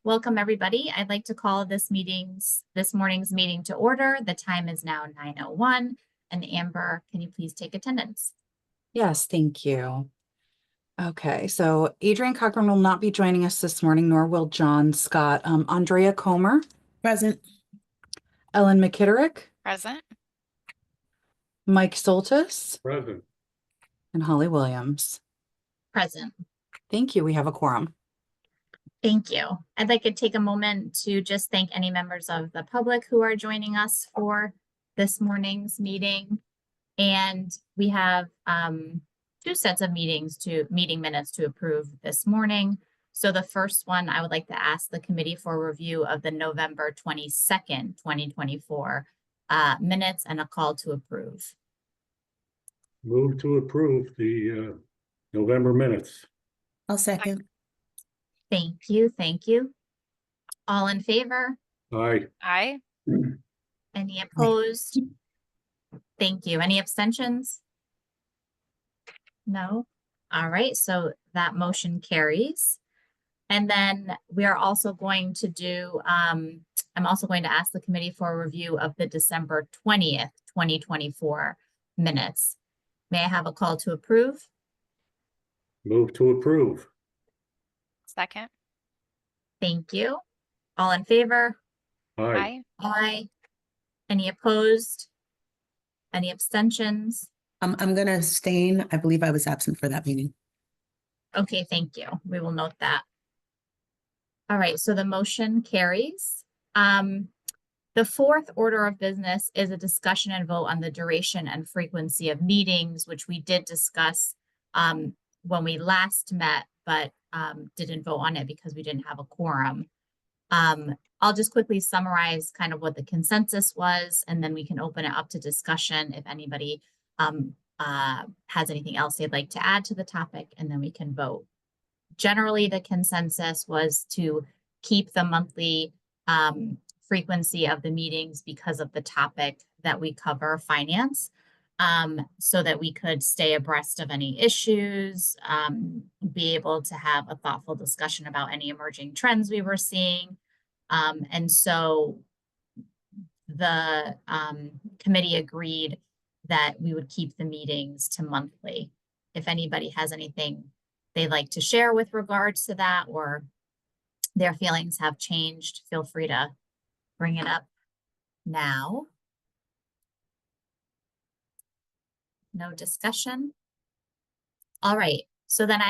Welcome, everybody. I'd like to call this morning's meeting to order. The time is now 9:01. And Amber, can you please take attendance? Yes, thank you. Okay, so Adrian Cochran will not be joining us this morning, nor will John Scott. Andrea Comer, Present. Ellen McKitterick, Present. Mike Soltis, Present. and Holly Williams. Present. Thank you. We have a quorum. Thank you. I'd like to take a moment to just thank any members of the public who are joining us for this morning's meeting. And we have two sets of meeting minutes to approve this morning. So the first one, I would like to ask the committee for review of the November 22nd, 2024 minutes and a call to approve. Move to approve the November minutes. I'll second. Thank you. Thank you. All in favor? Aye. Aye. Any opposed? Thank you. Any abstentions? No? All right, so that motion carries. And then we are also going to do, I'm also going to ask the committee for a review of the December 20th, 2024 minutes. May I have a call to approve? Move to approve. Second. Thank you. All in favor? Aye. Aye. Any opposed? Any abstentions? I'm going to abstain. I believe I was absent for that meeting. Okay, thank you. We will note that. All right, so the motion carries. The fourth order of business is a discussion and vote on the duration and frequency of meetings, which we did discuss when we last met, but didn't vote on it because we didn't have a quorum. I'll just quickly summarize kind of what the consensus was, and then we can open it up to discussion if anybody has anything else they'd like to add to the topic, and then we can vote. Generally, the consensus was to keep the monthly frequency of the meetings because of the topic that we cover, finance, so that we could stay abreast of any issues, be able to have a thoughtful discussion about any emerging trends we were seeing. And so the committee agreed that we would keep the meetings to monthly. If anybody has anything they'd like to share with regards to that, or their feelings have changed, feel free to bring it up now. No discussion. All right, so then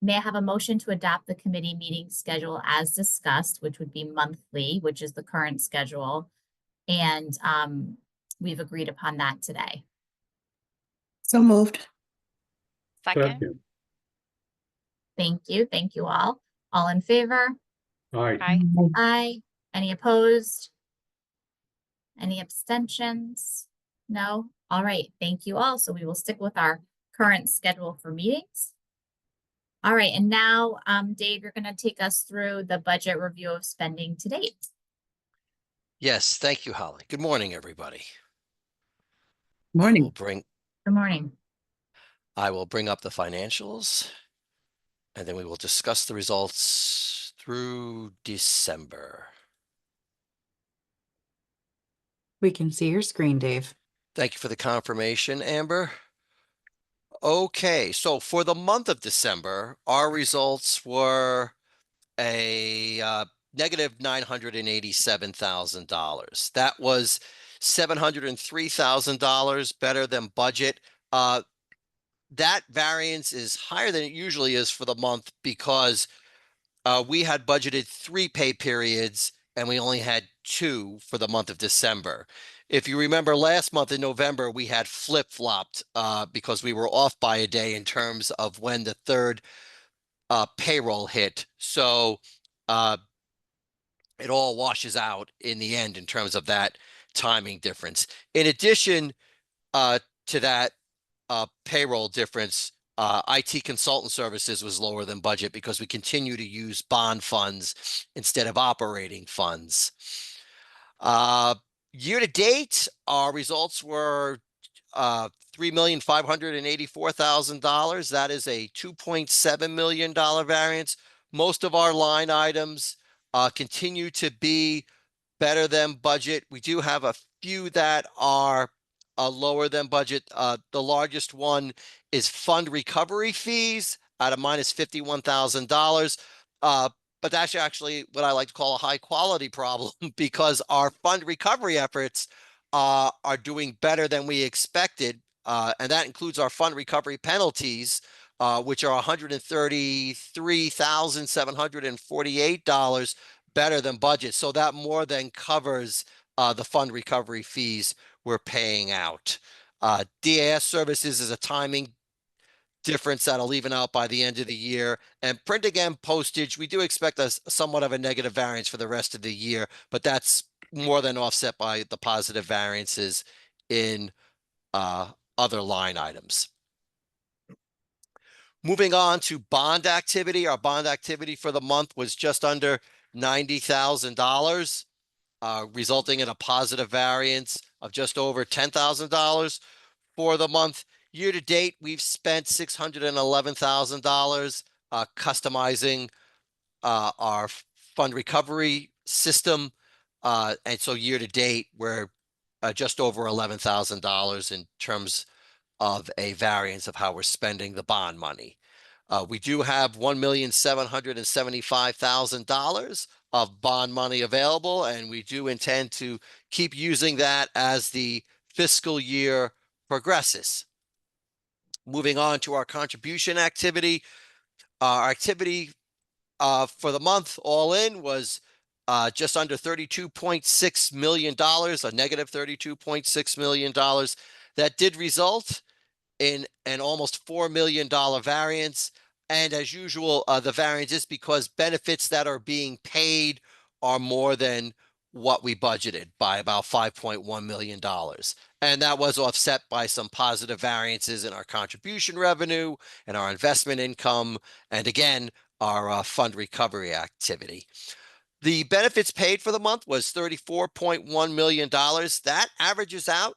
may I have a motion to adopt the committee meeting schedule as discussed, which would be monthly, which is the current schedule. And we've agreed upon that today. So moved. Second. Thank you. Thank you all. All in favor? Aye. Aye. Aye. Any opposed? Any abstentions? No? All right. Thank you all. So we will stick with our current schedule for meetings. All right. And now, Dave, you're going to take us through the budget review of spending to date. Yes, thank you, Holly. Good morning, everybody. Morning. Good morning. I will bring up the financials, and then we will discuss the results through December. We can see your screen, Dave. Thank you for the confirmation, Amber. Okay, so for the month of December, our results were a negative $987,000. That was $703,000 better than budget. That variance is higher than it usually is for the month because we had budgeted 3 pay periods and we only had 2 for the month of December. If you remember last month in November, we had flip-flopped because we were off by a day in terms of when the third payroll hit. So it all washes out in the end in terms of that timing difference. In addition to that payroll difference, IT consultant services was lower than budget because we continue to use bond funds instead of operating funds. Year to date, our results were $3,584,000. That is a $2.7 million variance Most of our line items continue to be better than budget. We do have a few that are lower than budget. The largest one is fund recovery fees at a minus $51,000. But that's actually what I like to call a high quality problem because our fund recovery efforts are doing better than we expected. And that includes our fund recovery penalties, which are $133,748 better than budget. So that more than covers the fund recovery fees we're paying out. DAS services is a timing difference that'll even out by the end of the year. And printing and postage, we do expect a somewhat of a negative variance for the rest of the year, but that's more than offset by the positive variances in other line items. Moving on to bond activity, our bond activity for the month was just under $90,000, resulting in a positive variance of just over $10,000 for the month. Year to date, we've spent $611,000 customizing our fund recovery system. And so year to date, we're just over $11,000 in terms of a variance of how we're spending the bond money. We do have $1,775,000 of bond money available, and we do intend to keep using that as the fiscal year progresses. Moving on to our contribution activity. Our activity for the month all in was just under $32.6 million, a negative $32.6 million. That did result in an almost $4 million variance. And as usual, the variance is because benefits that are being paid are more than what we budgeted by about $5.1 million. And that was offset by some positive variances in our contribution revenue and our investment income, and again, our fund recovery activity. The benefits paid for the month was $34.1 million. That averages out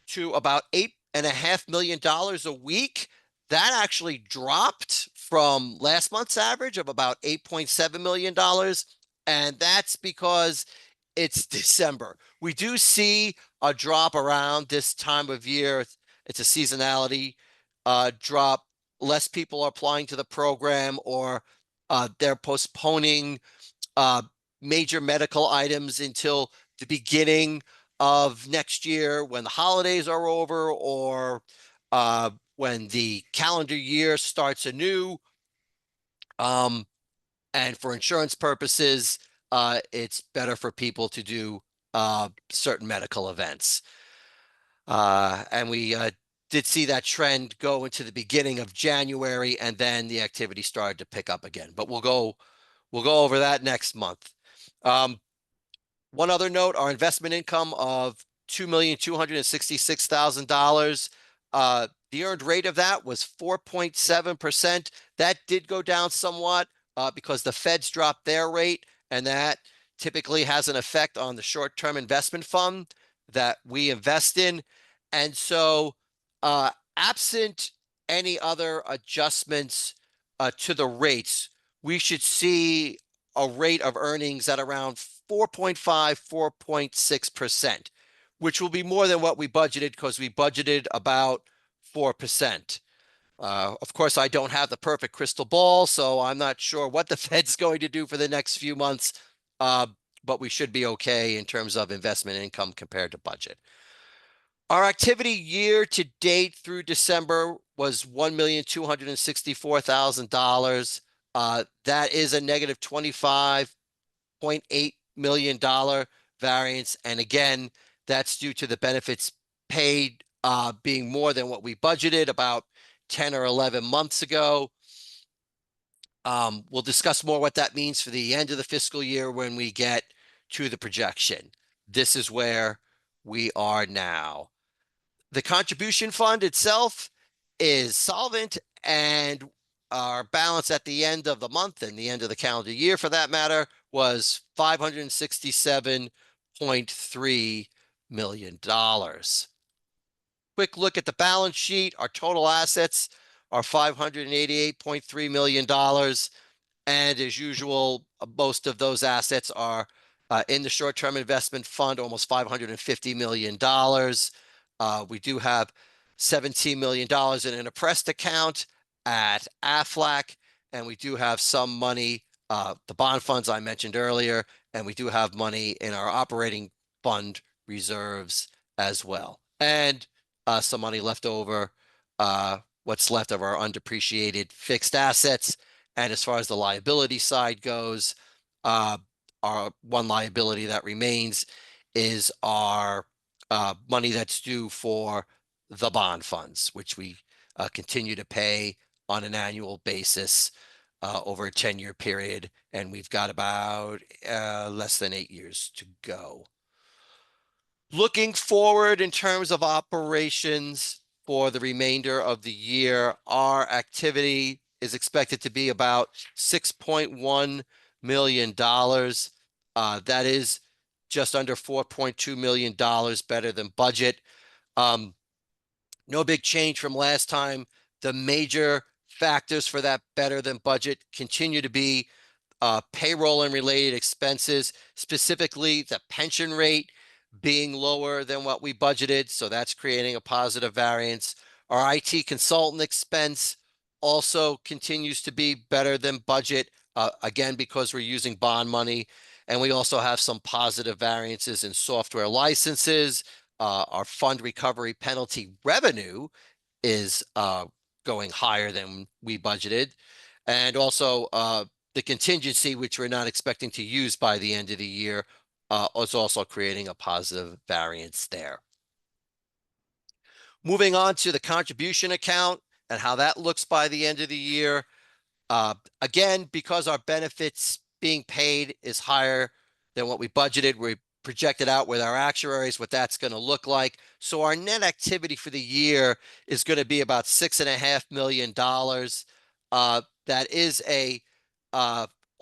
to about $8.5 million a week. That actually dropped from last month's average of about $8.7 million. And that's because it's December. We do see a drop around this time of year. It's a seasonality drop. Less people are applying to the program, or they're postponing major medical items until the beginning of next year when the holidays are over, or when the calendar year starts anew. And for insurance purposes, it's better for people to do certain medical events. And we did see that trend go into the beginning of January, and then the activity started to pick up again. But we'll go over that next month. One other note, our investment income of $2,266,000. The earned rate of that was 4.7%. That did go down somewhat because the Feds dropped their rate, and that typically has an effect on the short-term investment fund that we invest in. And so absent any other adjustments to the rates, we should see a rate of earnings at around 4.5, 4.6%, which will be more than what we budgeted because we budgeted about 4%. Of course, I don't have the perfect crystal ball, so I'm not sure what the Fed's going to do for the next few months, but we should be okay in terms of investment income compared to budget. Our activity year to date through December was $1,264,000. That is a negative $25.8 million variance. And again, that's due to the benefits paid being more than what we budgeted about 10 or 11 months ago. We'll discuss more what that means for the end of the fiscal year when we get to the projection. This is where we are now. The contribution fund itself is solvent, and our balance at the end of the month and the end of the calendar year, for that matter, was $567.3 million. Quick look at the balance sheet. Our total assets are $588.3 million. And as usual, most of those assets are in the short-term investment fund, almost $550 million. We do have $17 million in an oppressed account at Aflac, and we do have some money, the bond funds I mentioned earlier, and we do have money in our operating fund reserves as well. And some money left over, what's left of our undepreciated fixed assets. And as far as the liability side goes, our one liability that remains is our money that's due for the bond funds, which we continue to pay on an annual basis over a 10-year period. And we've got about less than 8 years to go. Looking forward in terms of operations for the remainder of the year, our activity is expected to be about $6.1 million. That is just under $4.2 million better than budget. No big change from last time. The major factors for that better than budget continue to be payroll and related expenses, specifically the pension rate being lower than what we budgeted. So that's creating a positive variance. Our IT consultant expense also continues to be better than budget, again, because we're using bond money. And we also have some positive variances in software licenses. Our fund recovery penalty revenue is going higher than we budgeted. And also the contingency, which we're not expecting to use by the end of the year, is also creating a positive variance there. Moving on to the contribution account and how that looks by the end of the year. Again, because our benefits being paid is higher than what we budgeted, we projected out with our actuaries what that's going to look like. So our net activity for the year is going to be about $6.5 million. That is a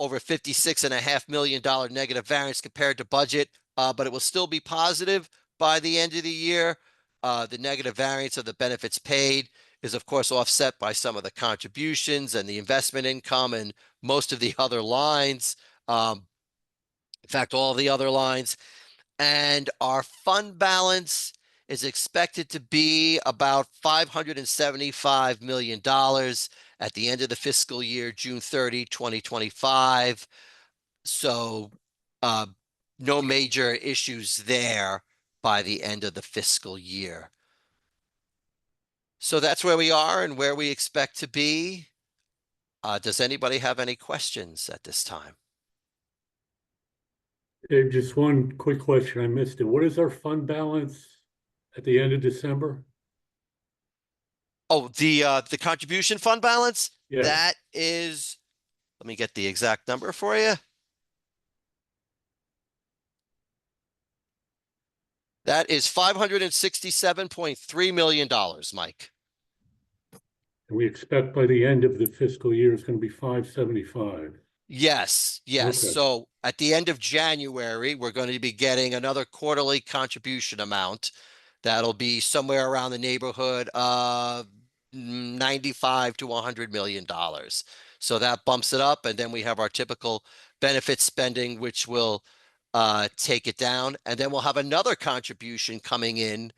over $56.5 million negative variance compared to budget, but it will still be positive by the end of the year. The negative variance of the benefits paid is, of course, offset by some of the contributions and the investment income and most of the other lines. In fact, all the other lines. And our fund balance is expected to be about $575 million at the end of the fiscal year, June 30, 2025. So no major issues there by the end of the fiscal year. So that's where we are and where we expect to be. Does anybody have any questions at this time? Dave, just one quick question. I missed it. What is our fund balance at the end of December? Oh, the contribution fund balance? Yeah. That is, let me get the exact number for you. That is $567.3 million, Mike. And we expect by the end of the fiscal year, it's going to be 575. Yes, yes. Okay. So at the end of January, we're going to be getting another quarterly contribution amount. That'll be somewhere around the neighborhood of 95 to $100 million. So that bumps it up. And then we have our typical benefit spending, which will take it down. And then we'll have another contribution coming in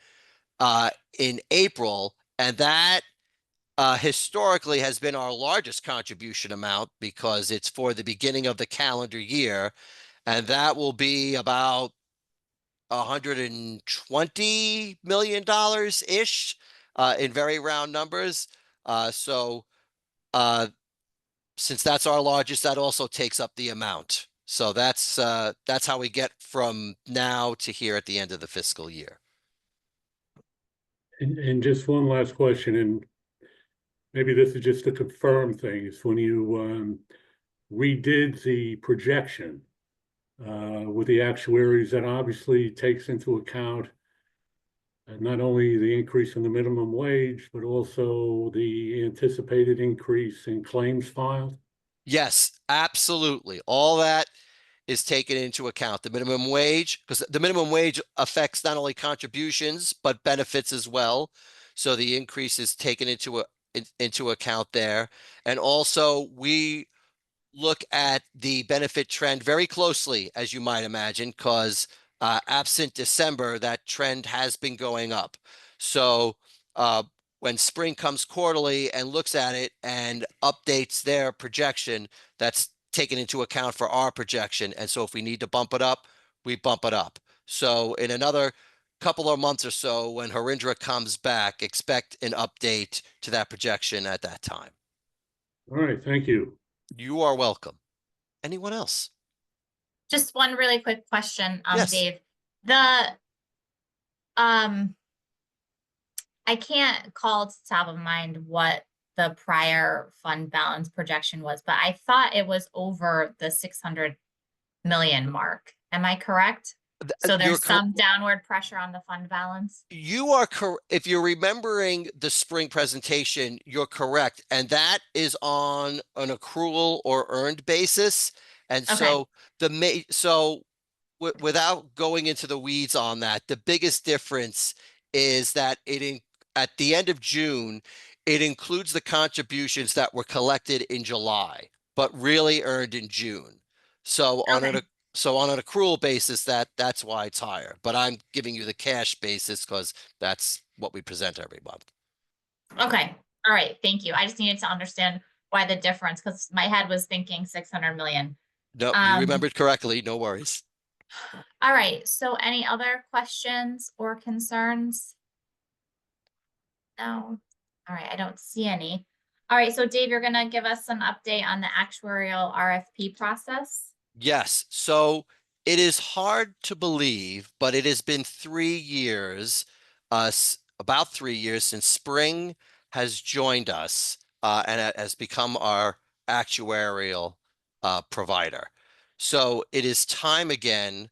April. And that historically has been our largest contribution amount because it's for the beginning of the calendar year. And that will be about $120 million-ish in very round numbers. So since that's our largest, that also takes up the amount. So that's how we get from now to here at the end of the fiscal year. And just one last question, and maybe this is just to confirm things. When you redid the projection with the actuaries, that obviously takes into account not only the increase in the minimum wage, but also the anticipated increase in claims filed? Yes, absolutely. All that is taken into account. The minimum wage, because the minimum wage affects not only contributions, but benefits as well. So the increase is taken into account there. And also we look at the benefit trend very closely, as you might imagine, because absent December, that trend has been going up. So when spring comes quarterly and looks at it and updates their projection, that's taken into account for our projection. And so if we need to bump it up, we bump it up. So in another couple of months or so, when Harindra comes back, expect an update to that projection at that time. All right, thank you. You are welcome. Anyone else? Just one really quick question, Yes. Dave. The, I can't call to top of mind what the prior fund balance projection was, but I thought it was over the 600 million mark. Am I correct? So You're there's cor- some downward pressure on the fund balance? You are correct. If you're remembering the spring presentation, you're correct. And that is on an accrual or earned basis. And Okay. so without going into the weeds on that, the biggest difference is that at the end of June, it includes the contributions that were collected in July, but really earned in June. So on Okay. an accrual basis, that's why it's higher. But I'm giving you the cash basis because that's what we present every month. Okay. All right. Thank you. I just needed to understand why the difference, because my head was thinking 600 million. No, you remembered correctly. No worries. All right. So any other questions or concerns? No. All right. I don't see any. All right. So Dave, you're going to give us an update on the actuarial RFP process. Yes. So it is hard to believe, but it has been 3 years, about 3 years since Spring has joined us and has become our actuarial provider. So it is time again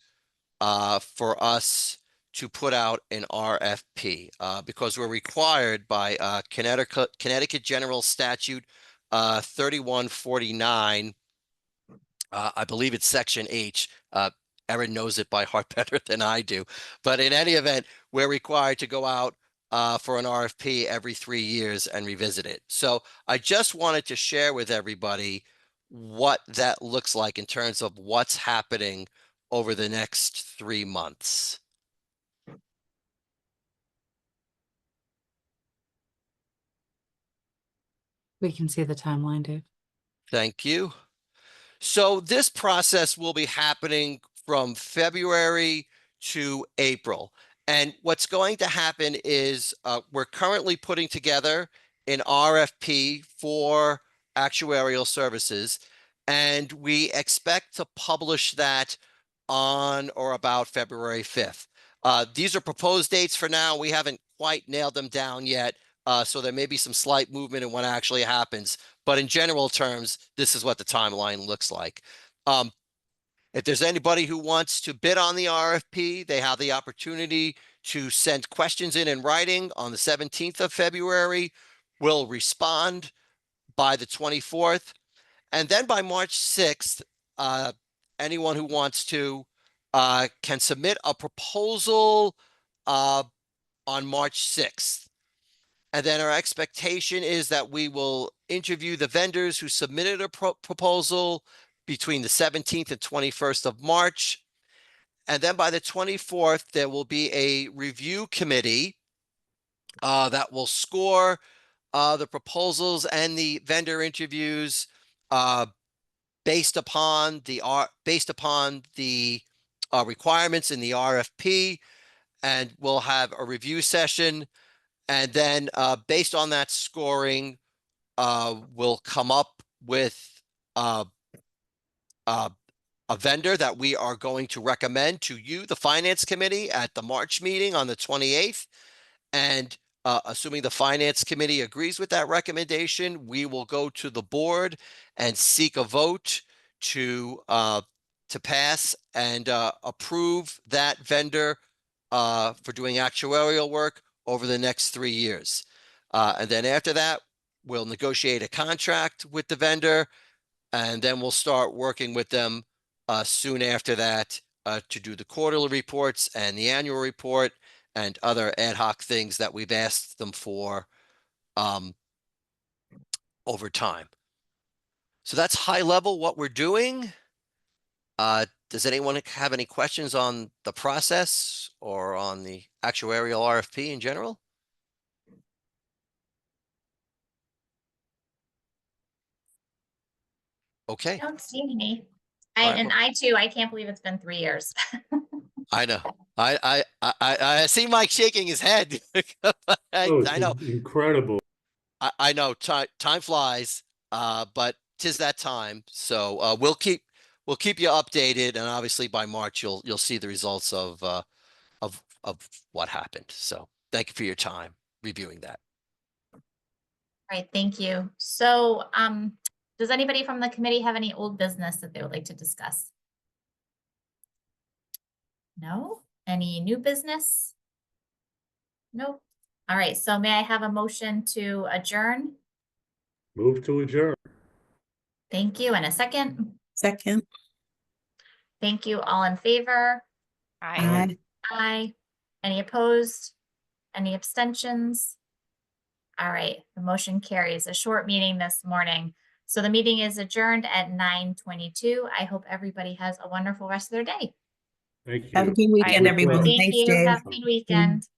for us to put out an RFP because we're required by Connecticut General Statute 3149. I believe it's section H. Erin knows it by heart better than I do. But in any event, we're required to go out for an RFP every 3 years and revisit it. So I just wanted to share with everybody what that looks like in terms of what's happening over the next 3 months. We can see the timeline, Dave. Thank you. So this process will be happening from February to April. And what's going to happen is we're currently putting together an RFP for actuarial services, and we expect to publish that on or about February 5th. These are proposed dates for now. We haven't quite nailed them down yet. So there may be some slight movement in what actually happens. But in general terms, this is what the timeline looks like. If there's anybody who wants to bid on the RFP, they have the opportunity to send questions in writing on the 17th of February. We'll respond by the 24th. And then by March 6th, anyone who wants to can submit a proposal on March 6th. And then our expectation is that we will interview the vendors who submitted a proposal between the 17th and 21st of March. And then by the 24th, there will be a review committee that will score the proposals and the vendor interviews based upon the requirements in the RFP, and we'll have a review session. And then based on that scoring, we'll come up with a vendor that we are going to recommend to you, the Finance Committee, at the March meeting on the 28th. And assuming the Finance Committee agrees with that recommendation, we will go to the board and seek a vote to pass and approve that vendor for doing actuarial work over the next 3 years. And then after that, we'll negotiate a contract with the vendor, and then we'll start working with them soon after that to do the quarterly reports and the annual report and other ad hoc things that we've asked them for over time. So that's high level what we're doing. Does anyone have any questions on the process or on the actuarial RFP in general? I Okay, don't see any. All right, And I too, I can't believe it's been 3 years. I know. I see Mike shaking his head. Oh, it's I know. incredible. I know time flies, but 'tis that time. So we'll keep you updated, and obviously by March you'll see the results of what happened. So thank you for your time reviewing that. All right, thank you. So, does anybody from the committee have any old business that they would like to discuss? No? Any new business? Nope. All right, so may I have a motion to adjourn? Move to adjourn. Thank you. And a second? Second. Thank you. All in favor? Aye. Aye. Aye. Any opposed? Any abstentions? All right, the motion carries. A short meeting this morning. So the meeting is adjourned at 9:22. I hope everybody has a wonderful rest of their day. Thank Have a you. good weekend, Bye. everyone. Thank Thanks, you. Dave. Have a good weekend.